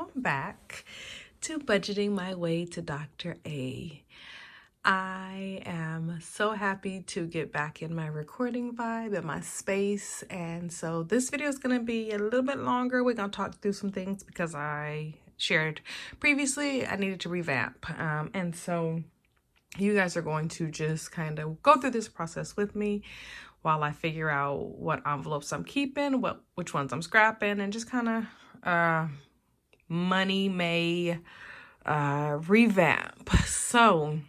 welcome back to Budgeting My Way to Dr. A. I am so happy to get back in my recording vibe and my space, and so this video is going to be a little bit longer. We're going to talk through some things because I shared previously I needed to revamp, and so you guys are going to just kind of go through this process with me while I figure out what envelopes I'm keeping, which ones I'm scrapping, and just kind of money may revamp. So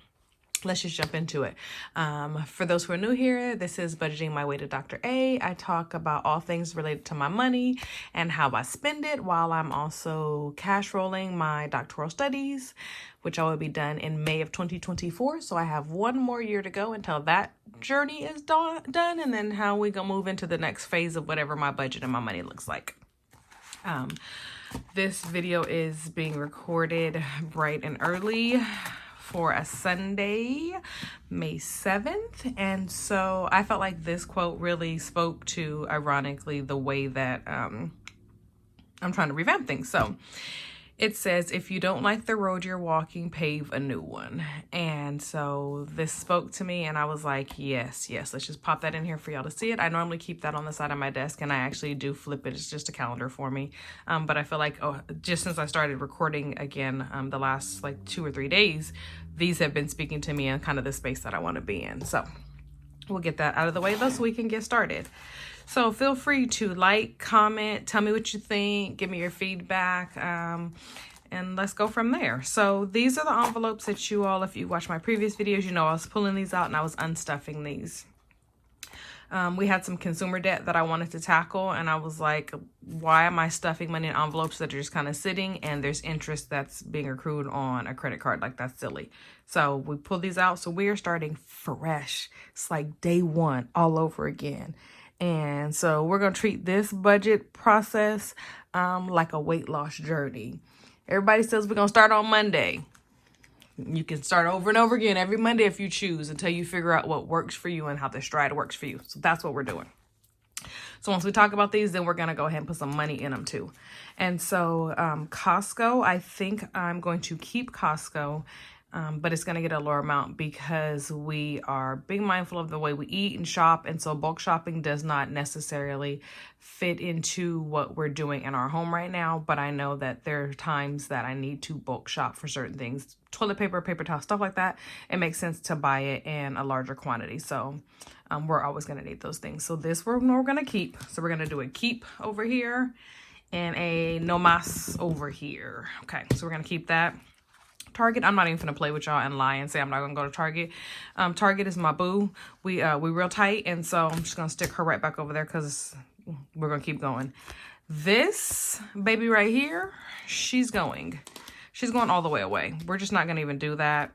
let's just jump into it. For those who are new here, this is Budgeting My Way to Dr. A. I talk about all things related to my money and how I spend it while I'm also cash rolling my doctoral studies, which I will be done in May of 2024. So I have one more year to go until that journey is done, and then how we gonna move into the next phase of whatever my budget and my money looks like. This video is being recorded bright and early for a Sunday, May 7th. And so I felt like this quote really spoke to, ironically, the way that I'm trying to revamp things. So it says, if you don't like the road you're walking, pave a new one. And so this spoke to me and I was like, yes, let's just pop that in here for y'all to see it. I normally keep that on the side of my desk and I actually do flip it. It's just a calendar for me. But I feel like, just since I started recording again, the last like 2 or 3 days, these have been speaking to me in kind of the space that I want to be in. So we'll get that out of the way though so we can get started. So feel free to like, comment, tell me what you think, give me your feedback, and let's go from there. So these are the envelopes that you all, if you watch my previous videos, you know I was pulling these out and I was unstuffing these. We had some consumer debt that I wanted to tackle, and I was like, why am I stuffing money in envelopes that are just kind of sitting and there's interest that's being accrued on a credit card? Like, that's silly. So we pulled these out. So we are starting fresh. It's like day one all over again. And so we're going to treat this budget process like a weight loss journey. Everybody says we're going to start on Monday. You can start over and over again every Monday if you choose until you figure out what works for you and how the stride works for you. So that's what we're doing. So once we talk about these, then we're going to go ahead and put some money in them too. And so Costco, I think I'm going to keep Costco. But it's going to get a lower amount because we are being mindful of the way we eat and shop. And so bulk shopping does not necessarily fit into what we're doing in our home right now. But I know that there are times that I need to bulk shop for certain things. Toilet paper, paper towel, stuff like that. It makes sense to buy it in a larger quantity. So we're always going to need those things. So this we're going to keep. So we're going to do a keep over here and a no mas over here. Okay, so we're going to keep that. Target, I'm not even gonna play with y'all and lie and say I'm not gonna go to Target. Target is my boo. We real tight, and so I'm just gonna stick her right back over there because we're gonna keep going. This baby right here, she's going all the way away. We're just not gonna even do that.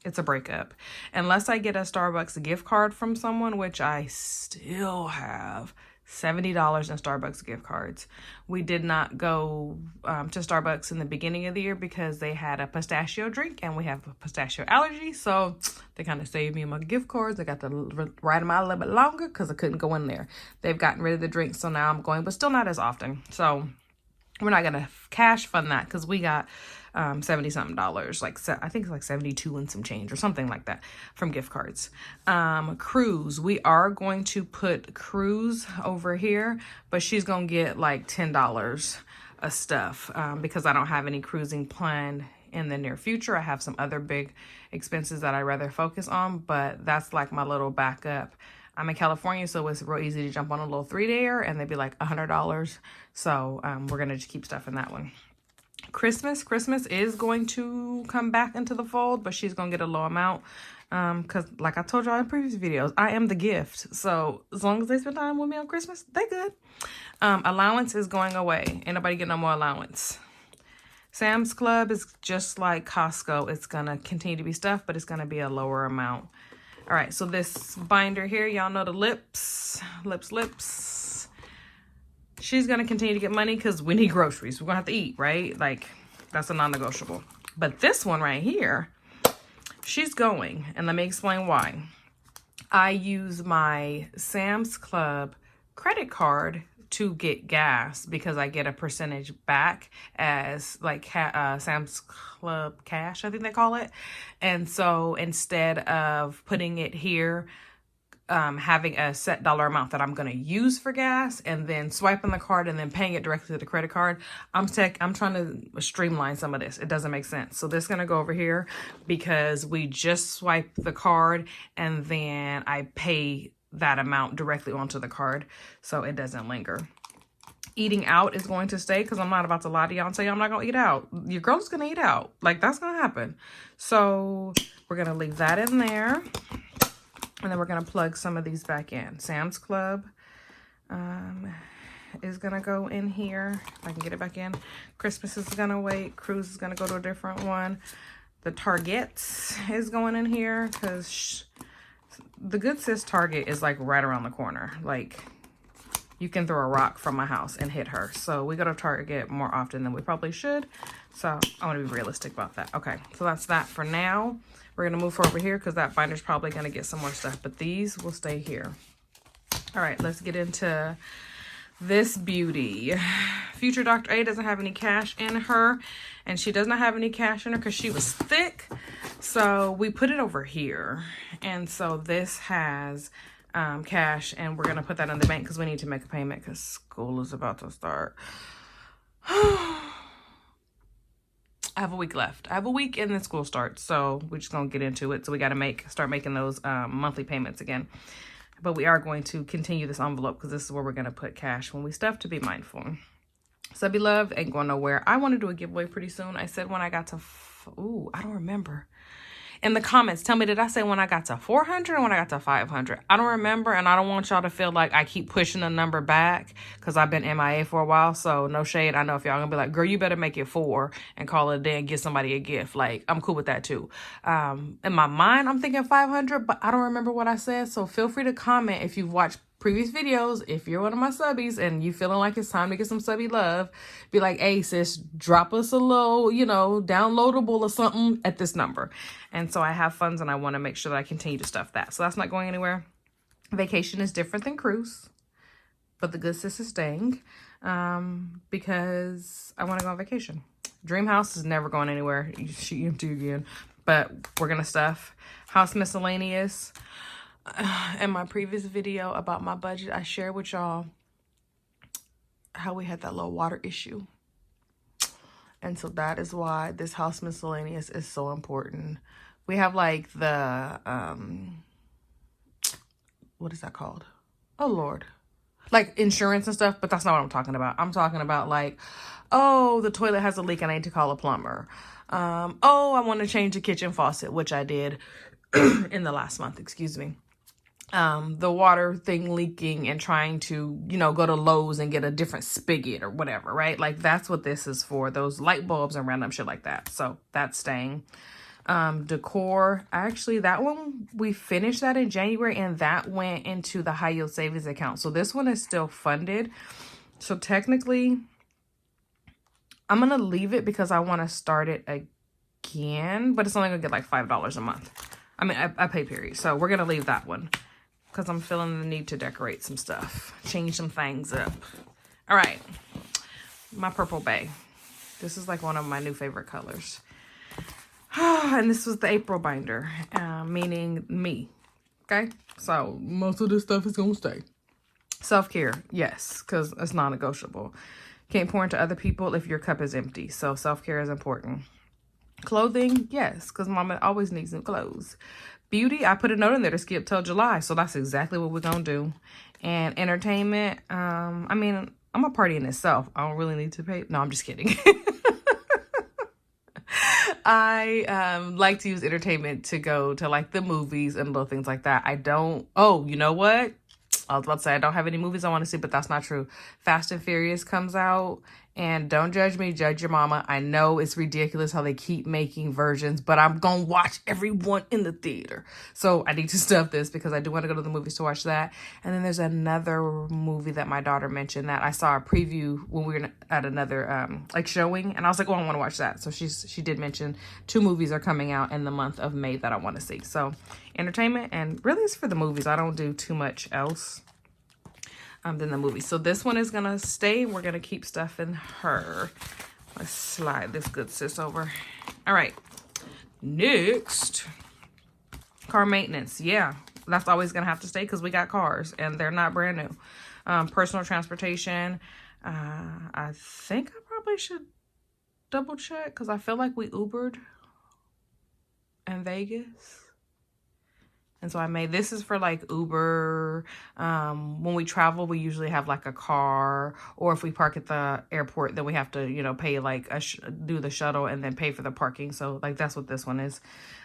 It's a breakup. Unless I get a Starbucks gift card from someone, which I still have $70 in Starbucks gift cards. We did not go to Starbucks in the beginning of the year because they had a pistachio drink and we have a pistachio allergy. So they kind of saved me my gift cards. I got to ride them out a little bit longer because I couldn't go in there. They've gotten rid of the drink. So now I'm going, but still not as often. So we're not going to cash fund that because we got $70 something, like I think it's like 72 and some change or something like that from gift cards. Cruise, we are going to put Cruise over here, but she's gonna get like $10 of stuff because I don't have any cruising planned in the near future. I have some other big expenses that I'd rather focus on, but that's like my little backup. I'm in California, so it's real easy to jump on a little 3-dayer and they'd be like $100. So we're gonna just keep stuff in that one. Christmas is going to come back into the fold, but she's gonna get a low amount because like I told y'all in previous videos, I am the gift. So as long as they spend time with me on Christmas, they good. Allowance is going away. Ain't nobody getting no more allowance. Sam's Club is just like Costco. It's gonna continue to be stuff, but it's gonna be a lower amount. All right, so this binder here, y'all know the lips. She's going to continue to get money because we need groceries. We're going to have to eat, right? Like, that's a non-negotiable. But this one right here, she's going. And let me explain why. I use my Sam's Club credit card to get gas because I get a percentage back as like Sam's Club cash, I think they call it. And so instead of putting it here, having a set dollar amount that I'm going to use for gas and then swiping the card and then paying it directly to the credit card, I'm trying to streamline some of this. It doesn't make sense. So this is going to go over here because we just swipe the card and then I pay that amount directly onto the card so it doesn't linger. Eating out is going to stay because I'm not about to lie to y'all and say I'm not going to eat out. Your girl is going to eat out. Like, that's going to happen. So we're going to leave that in there. And then we're going to plug some of these back in. Sam's Club is going to go in here. If I can get it back in. Christmas is going to wait. Cruise is going to go to a different one. The Targets is going in here because the Good Sis Target is like right around the corner. Like, you can throw a rock from my house and hit her. So we go to Target more often than we probably should. So I want to be realistic about that. Okay, so that's that for now. We're going to move over here because that binder's probably going to get some more stuff. But these will stay here. All right, let's get into this beauty. Future Dr. A doesn't have any cash in her. And she does not have any cash in her because she was thick. So we put it over here. And so this has cash. And we're going to put that in the bank because we need to make a payment because school is about to start. I have a week left. I have a week and then school starts. So we're just going to get into it. So we got to start making those monthly payments again. But we are going to continue this envelope because this is where we're going to put cash when we stuff, to be mindful. Subby Love ain't going nowhere. I want to do a giveaway pretty soon. I said when I got to, I don't remember. In the comments, tell me, did I say when I got to 400 or when I got to 500? I don't remember, and I don't want y'all to feel like I keep pushing the number back because I've been MIA for a while, so no shade. I know if y'all gonna be like, girl, you better make it 4 and call it a day and get somebody a gift. Like, I'm cool with that too. In my mind, I'm thinking 500, but I don't remember what I said, so feel free to comment if you've watched previous videos. If you're one of my subbies and you feeling like it's time to get some subby love, be like, hey sis, drop us a little, downloadable or something at this number. And so I have funds and I want to make sure that I continue to stuff that. So that's not going anywhere. Vacation is different than cruise, but the Good Sis is staying because I want to go on vacation. Dream House is never going anywhere. She empty again, but we're going to stuff. House Miscellaneous. In my previous video about my budget, I shared with y'all how we had that low water issue. And so that is why this House Miscellaneous is so important. We have like the, what is that called? Oh, Lord. Like insurance and stuff, but that's not what I'm talking about. I'm talking about like, oh, the toilet has a leak and I need to call a plumber. Oh, I want to change the kitchen faucet, which I did in the last month, excuse me. The water thing leaking and trying to, go to Lowe's and get a different spigot or whatever, right? Like that's what this is for, those light bulbs and random shit like that. So that's staying. Decor, actually that one, we finished that in January and that went into the high yield savings account. So this one is still funded. So technically I'm going to leave it because I want to start it again, but it's only going to get like $5 a month. I mean, I pay period. So we're going to leave that one because I'm feeling the need to decorate some stuff, change some things up. All right. My Purple Bay. This is like one of my new favorite colors. And this was the April binder, meaning me. Okay. So most of this stuff is going to stay. Self-care. Yes. Because it's non-negotiable. Can't pour into other people if your cup is empty. So self-care is important. Clothing, yes, because mama always needs new clothes. Beauty, I put a note in there to skip till July, so that's exactly what we're gonna do. And entertainment, I mean, I'm a party in itself. I don't really need to pay. No, I'm just kidding. I like to use entertainment to go to like the movies and little things like that. I don't. Oh, you know what? I was about to say I don't have any movies I want to see, but that's not true. Fast and Furious comes out, and don't judge me, judge your mama. I know it's ridiculous how they keep making versions, but I'm going to watch everyone in the theater. So I need to stuff this because I do want to go to the movies to watch that. And then there's another movie that my daughter mentioned that I saw a preview when we were at another like showing, and I was like, oh, I want to watch that. So she did mention 2 movies are coming out in the month of May that I want to see. So entertainment, and really it's for the movies. I don't do too much else. than the movie. So this one is gonna stay. We're gonna keep stuff in her. Let's slide this good sis over. All right, next, car maintenance. Yeah, that's always gonna have to stay because we got cars and they're not brand new. Personal transportation. I think I probably should double check because I feel like we Ubered in Vegas. And so I made, this is for like Uber. When we travel, we usually have like a car, or if we park at the airport, then we have to, you know, pay like do the shuttle and then pay for the parking. So like that's what this one is.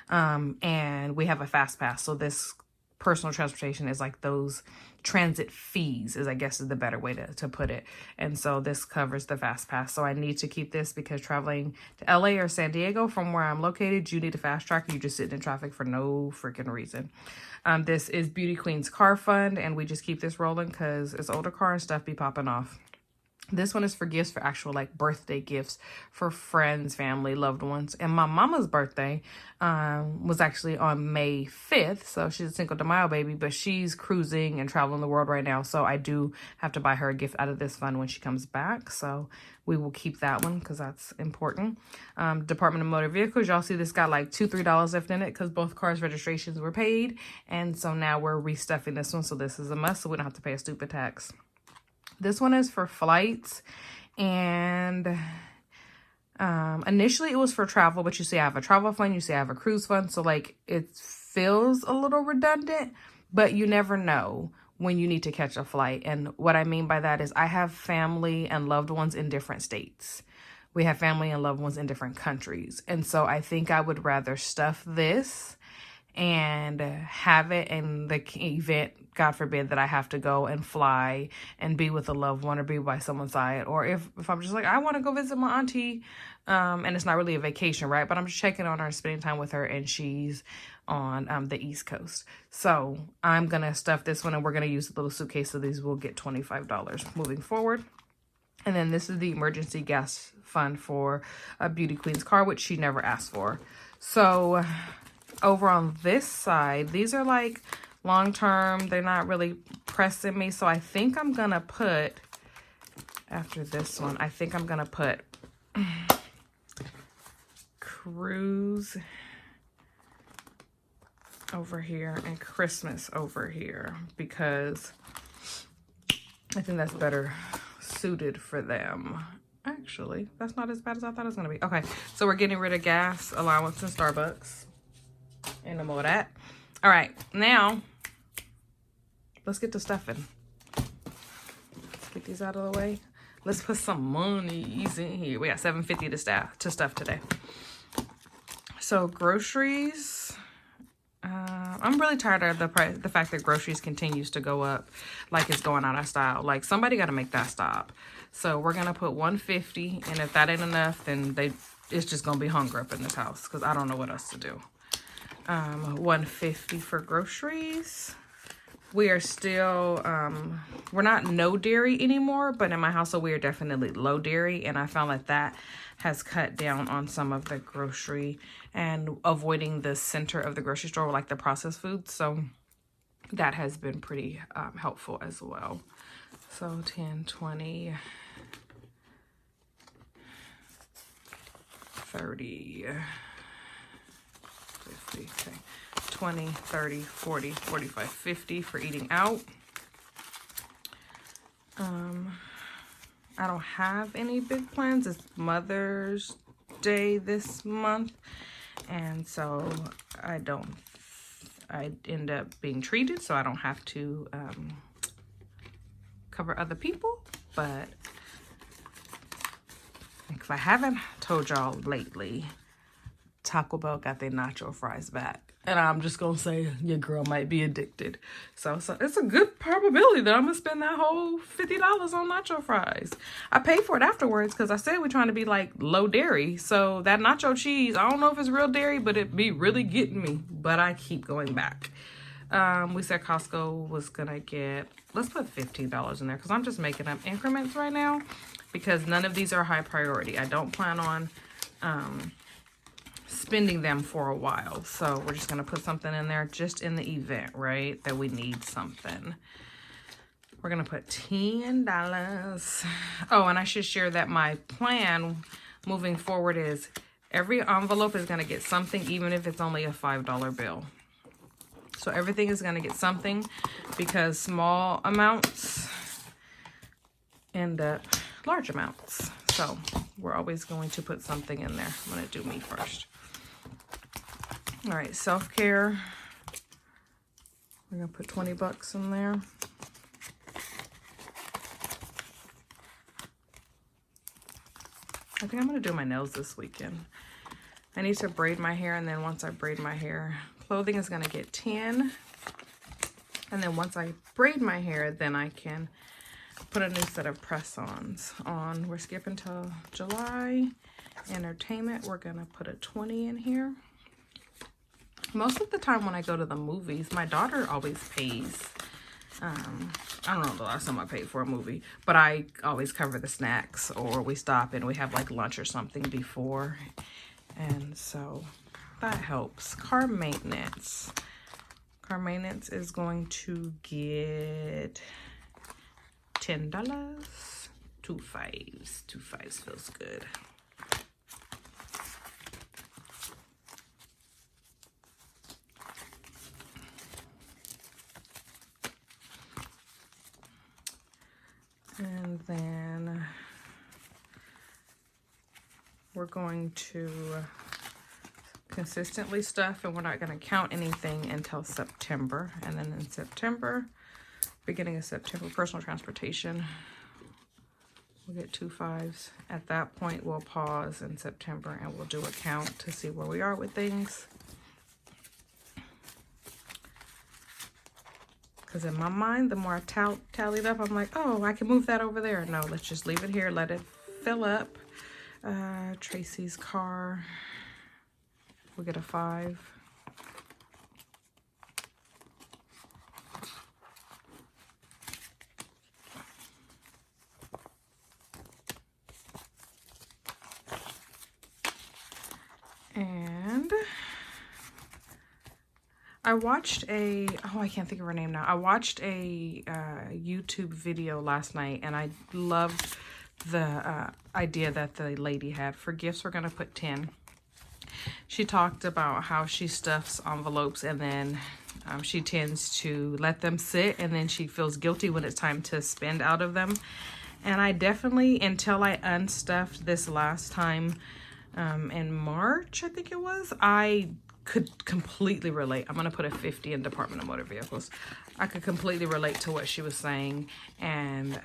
And we have a fast pass. So this personal transportation is like those transit fees, is I guess is the better way to put it. And so this covers the fast pass. So I need to keep this because traveling to LA or San Diego from where I'm located, you need a fast track. You just sit in traffic for no freaking reason. This is Beauty Queen's car fund, and we just keep this rolling because it's older car and stuff be popping off. This one is for gifts, for actual like birthday gifts for friends, family, loved ones. And my mama's birthday was actually on May 5th. So she's a Cinco de Mayo baby, but she's cruising and traveling the world right now. So I do have to buy her a gift out of this fund when she comes back. So we will keep that one because that's important. Department of Motor Vehicles. Y'all see this got like $2-3 left in it because both cars' registrations were paid. And so now we're restuffing this one. So this is a must. So we don't have to pay a stupid tax. This one is for flights, and initially it was for travel, but you see I have a travel fund, you see I have a cruise fund, so like it feels a little redundant, but you never know when you need to catch a flight. And what I mean by that is I have family and loved ones in different states. We have family and loved ones in different countries. And so I think I would rather stuff this and have it in the event, God forbid, that I have to go and fly and be with a loved one or be by someone's side. Or if I'm just like, I want to go visit my auntie, and it's not really a vacation, right? But I'm just checking on her, spending time with her, and she's on the East Coast. So I'm going to stuff this one, and we're going to use a little suitcase. So these will get $25 moving forward. And then this is the emergency gas fund for a Beauty Queen's car, which she never asked for. So over on this side, these are like long-term. They're not really pressing me. So I think I'm going to put, after this one, I think I'm going to put cruise over here and Christmas over here because I think that's better suited for them. Actually, that's not as bad as I thought it was going to be. Okay, so we're getting rid of gas allowance in Starbucks. And no more of that. All right, now let's get to stuffing. Let's get these out of the way. Let's put some monies in here. We got $7.50 to stuff today. So groceries. I'm really tired of the fact that groceries continues to go up like it's going out of style. Like somebody got to make that stop. So we're gonna put $150, and if that ain't enough, then it's just gonna be hunger up in this house because I don't know what else to do. $150 for groceries. We are still, we're not no dairy anymore, but in my household, we are definitely low dairy. And I found like that has cut down on some of the grocery and avoiding the center of the grocery store, like the processed foods. So that has been pretty helpful as well. So 10, 20, 30, 50, okay. 20, 30, 40, 45, 50 for eating out. I don't have any big plans. It's Mother's Day this month. And so I end up being treated, so I don't have to cover other people. But if I haven't told y'all lately, Taco Bell got their nacho fries back. And I'm just going to say your girl might be addicted. So it's a good probability that I'm going to spend that whole $50 on nacho fries. I paid for it afterwards because I said we're trying to be like low dairy. So that nacho cheese, I don't know if it's real dairy, but it be really getting me. But I keep going back. We said Costco was going to get, let's put $15 in there because I'm just making up increments right now because none of these are high priority. I don't plan on spending them for a while. So we're just going to put something in there just in the event, right, that we need something. We're gonna put $10. Oh, and I should share that my plan moving forward is every envelope is gonna get something, even if it's only a $5 bill. So everything is gonna get something, because small amounts end up large amounts. So we're always going to put something in there. I'm gonna do me first. All right, self-care. We're gonna put 20 bucks in there. I think I'm gonna do my nails this weekend. I need to braid my hair, and then once I braid my hair, clothing is gonna get 10. And then once I braid my hair, then I can put a new set of press-ons on. We're skipping till July. Entertainment, we're gonna put a 20 in here. Most of the time when I go to the movies, my daughter always pays. I don't know the last time I paid for a movie, but I always cover the snacks, or we stop and we have like lunch or something before. And so that helps. Car maintenance. Car maintenance is going to get $10. 2 5s. 2 5s feels good. And then we're going to consistently stuff, and we're not going to count anything until September. And then in September, beginning of September, personal transportation, we'll get 2 5s. At that point, we'll pause in September and we'll do a count to see where we are with things. Because in my mind, the more I tallied up, I'm like, oh, I can move that over there. No, let's just leave it here. Let it fill up. Tracy's car, we'll get a 5. And I watched a, oh, I can't think of her name now. I watched a YouTube video last night, and I loved the idea that the lady had. For gifts, we're going to put 10. She talked about how she stuffs envelopes, and then she tends to let them sit, and then she feels guilty when it's time to spend out of them. And I definitely, until I unstuffed this last time in March, I think it was, I could completely relate. I'm going to put a 50 in Department of Motor Vehicles. I could completely relate to what she was saying. And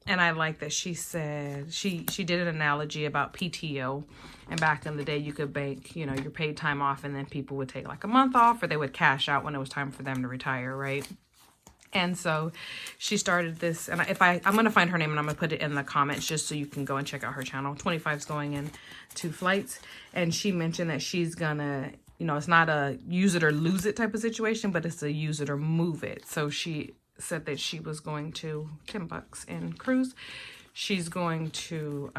I like that she said, she did an analogy about PTO. And back in the day, you could bank, you know, your paid time off, and then people would take like a month off, or they would cash out when it was time for them to retire, right? And so she started this, and I'm going to find her name, and I'm going to put it in the comments just so you can go and check out her channel. 25's going in 2 flights. And she mentioned that she's going to, you know, it's not a use it or lose it type of situation, but it's a use it or move it. So she said that she was going to, 10 bucks in cruise, she's going to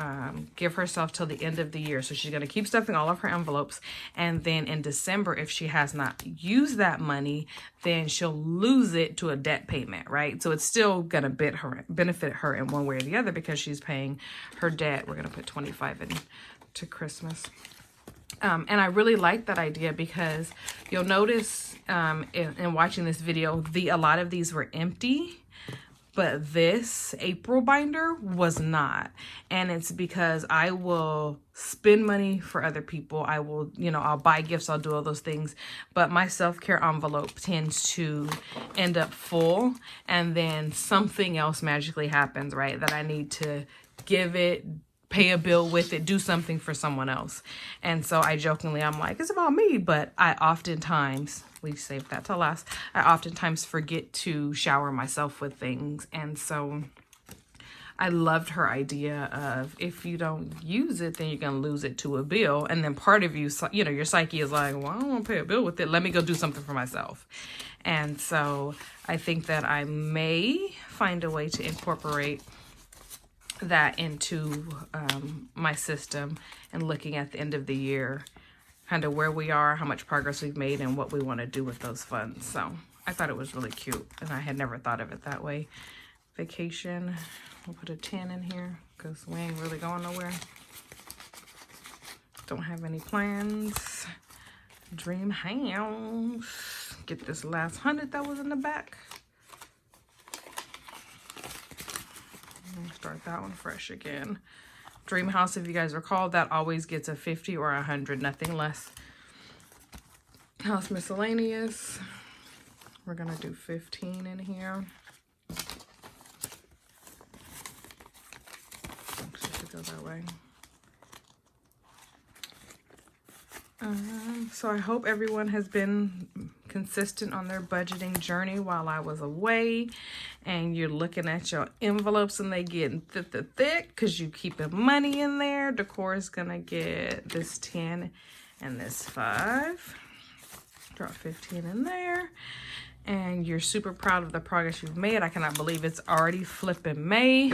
give herself till the end of the year. So she's going to keep stuffing all of her envelopes. And then in December, if she has not used that money, then she'll lose it to a debt payment, right? So it's still going to benefit her in one way or the other, because she's paying her debt. We're going to put 25 in to Christmas. And I really like that idea, because you'll notice in watching this video, a lot of these were empty, but this April binder was not. And it's because I will spend money for other people. I will, you know, I'll buy gifts, I'll do all those things. But my self-care envelope tends to end up full, and then something else magically happens, right? That I need to give it, pay a bill with it, do something for someone else. And so I jokingly, I'm like, it's about me, but I oftentimes, we saved that till last, I oftentimes forget to shower myself with things. And so I loved her idea of, if you don't use it, then you're going to lose it to a bill. And then part of you, you know, your psyche is like, well, I don't want to pay a bill with it. Let me go do something for myself. And so I think that I may find a way to incorporate that into my system, and looking at the end of the year, kind of where we are, how much progress we've made, and what we want to do with those funds. So I thought it was really cute, and I had never thought of it that way. Vacation, we'll put a 10 in here because we ain't really going nowhere. Don't have any plans. Dream house. Get this last 100 that was in the back. Start that one fresh again. Dream house, if you guys recall, that always gets a 50 or 100, nothing less. House miscellaneous. We're gonna do 15 in here. Go that way. So I hope everyone has been consistent on their budgeting journey while I was away, and you're looking at your envelopes and they getting thick because you keeping money in there. Decor is gonna get this 10 and this 5. Drop 15 in there, and you're super proud of the progress you've made. I cannot believe it's already flipping May.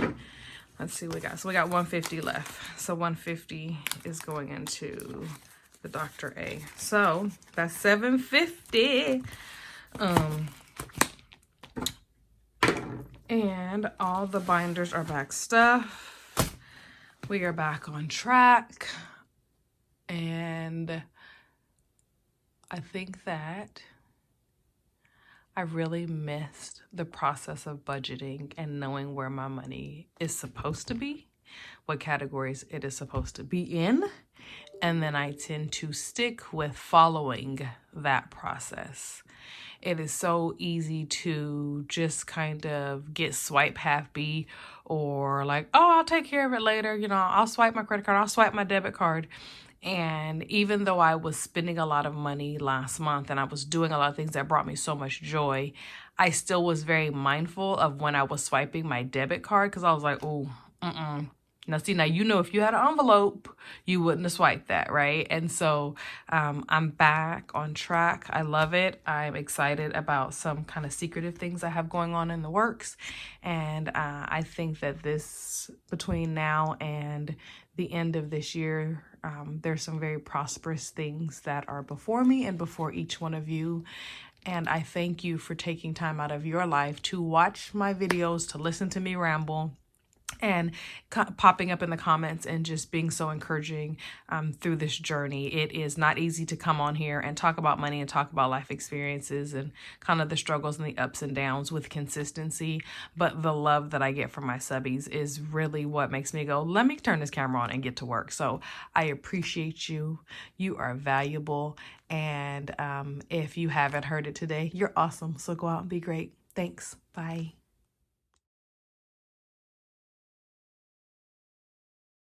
Let's see what we got. So we got 150 left. So 150 is going into the Dr. A. So that's 750. And all the binders are back stuff. We are back on track. And I think that I really missed the process of budgeting and knowing where my money is supposed to be, what categories it is supposed to be in. And then I tend to stick with following that process. It is so easy to just kind of get swipe happy, or like, oh, I'll take care of it later. You know, I'll swipe my credit card, I'll swipe my debit card. And even though I was spending a lot of money last month and I was doing a lot of things that brought me so much joy, I still was very mindful of when I was swiping my debit card, because I was like, oh, Now, see, now, you know, if you had an envelope, you wouldn't have swiped that, right? And so I'm back on track. I love it. I'm excited about some kind of secretive things I have going on in the works. And I think that this, between now and the end of this year, there's some very prosperous things that are before me and before each one of you. And I thank you for taking time out of your life to watch my videos, to listen to me ramble, and popping up in the comments and just being so encouraging through this journey. It is not easy to come on here and talk about money and talk about life experiences and kind of the struggles and the ups and downs with consistency. But the love that I get from my subbies is really what makes me go, let me turn this camera on and get to work. So I appreciate you. You are valuable. And if you haven't heard it today, you're awesome. So go out and be great. Thanks. Bye.